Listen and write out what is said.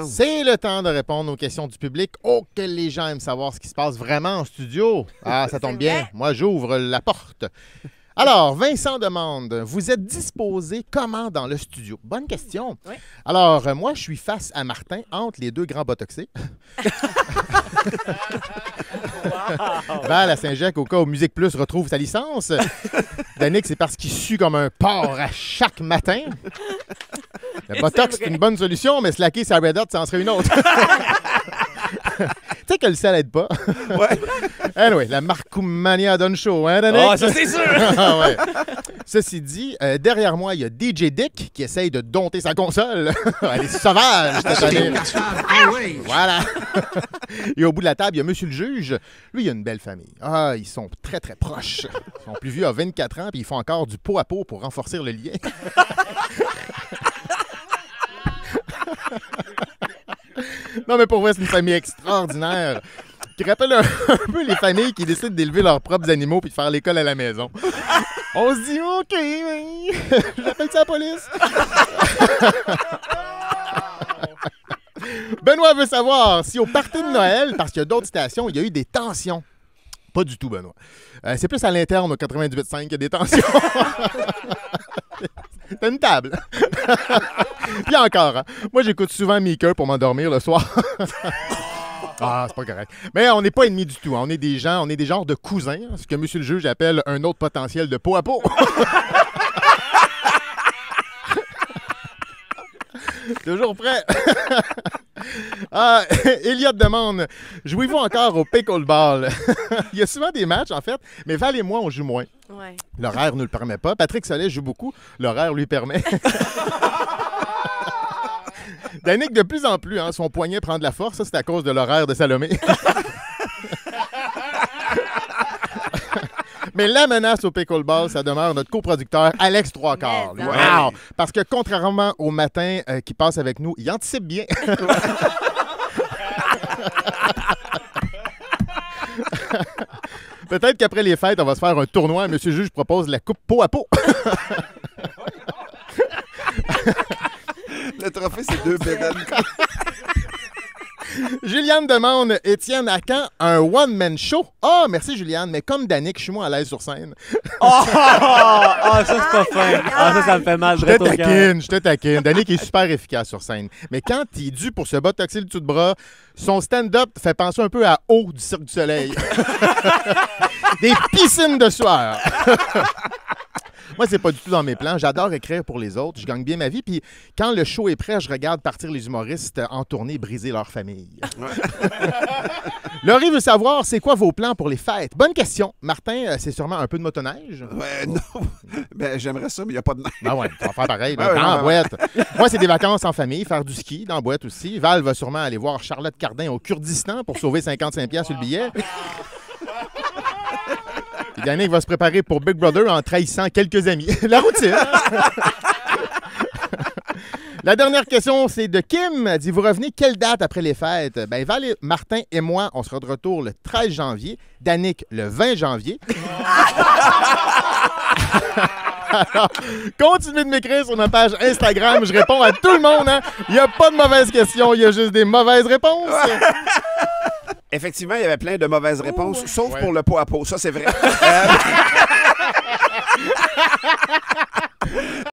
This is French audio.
C'est le temps de répondre aux questions du public. Oh, que les gens aiment savoir ce qui se passe vraiment en studio. Ah, ça tombe bien. Moi, j'ouvre la porte. Alors, Vincent demande, vous êtes disposé comment dans le studio? Bonne question. Oui. Alors, moi, je suis face à Martin, entre les deux grands botoxés. Val à Saint-Jacques, au cas où Musique Plus retrouve sa licence. Danick, c'est parce qu'il sue comme un porc à chaque matin. Le botox, c'est une bonne solution, mais slacker sa red hot, ça en serait une autre. Tu sais que le sel aide pas. Ouais. Anyway, la Marcoumania donne chaud, hein, Danick? Oh, ça c'est sûr! Ah ouais. Ceci dit, derrière moi, il y a DJ Dick qui essaye de dompter sa console. Elle est sauvage, cette année. Voilà. Et au bout de la table, il y a Monsieur le juge. Lui, il a une belle famille. Ah, ils sont très, très proches. Son plus vieux a 24 ans, puis ils font encore du pot à pot pour renforcer le lien. Non, mais pour vrai, c'est une famille extraordinaire qui rappelle un peu les familles qui décident d'élever leurs propres animaux puis de faire l'école à la maison. On se dit, OK, mais j'appelle ça la police. Benoît veut savoir si au party de Noël, parce qu'il y a d'autres stations, il y a eu des tensions. Pas du tout, Benoît. C'est plus à l'interne au 98.5 qu'il y a des tensions. T'as une table. Puis encore, hein? Moi, j'écoute souvent Meeker pour m'endormir le soir. Ah, c'est pas correct. Mais on n'est pas ennemis du tout. Hein. On est des genres de cousins, hein, ce que Monsieur le juge appelle un autre potentiel de peau à peau. Toujours prêt? Elliot demande, jouez-vous encore au pickleball? Il y a souvent des matchs, en fait, mais Val et moi, on joue moins. Ouais. L'horaire ne le permet pas. Patrick Solet joue beaucoup. L'horaire lui permet. Danick, de plus en plus, hein, son poignet prend de la force. Ça, c'est à cause de l'horaire de Salomé. Mais la menace au pickleball, ça demeure notre coproducteur Alex Trois-Quarts. Wow! Parce que contrairement au matin qui passe avec nous, il anticipe bien. Peut-être qu'après les fêtes, on va se faire un tournoi. Monsieur le juge propose la coupe peau à peau. Le trophée, c'est 2 bédanes. Juliane demande, Étienne, à quand un one-man show? Ah, merci Juliane, mais comme Danick, je suis moins à l'aise sur scène. Ça c'est pas fin. Ça me fait mal. Je te taquine. Danick est super efficace sur scène. Mais quand il est dû pour se botoxer le dessous de bras, son stand-up fait penser un peu à Haut du Cirque du Soleil. Des piscines de sueur. Moi, c'est pas du tout dans mes plans. J'adore écrire pour les autres. Je gagne bien ma vie. Puis quand le show est prêt, je regarde partir les humoristes en tournée briser leur famille. Ouais. Laurie veut savoir, c'est quoi vos plans pour les fêtes? Bonne question. Martin, c'est sûrement un peu de motoneige? Non. Ben, j'aimerais ça, mais il n'y a pas de neige. Ben ouais, on va faire pareil. Dans la boîte. Moi, c'est des vacances en famille, faire du ski dans la boîte aussi. Val va sûrement aller voir Charlotte Cardin au Kurdistan pour sauver 55$ sur le billet. Puis Danick va se préparer pour Big Brother en trahissant quelques amis. La routine. La dernière question, c'est de Kim. Elle dit, vous revenez quelle date après les fêtes? Ben, Val, Martin et moi, on sera de retour le 13 janvier. Danick, le 20 janvier. Alors, continuez de m'écrire sur ma page Instagram. Je réponds à tout le monde. Hein? Il n'y a pas de mauvaises questions, il y a juste des mauvaises réponses. Effectivement, il y avait plein de mauvaises réponses, sauf pour le pot à pot. Ça, c'est vrai.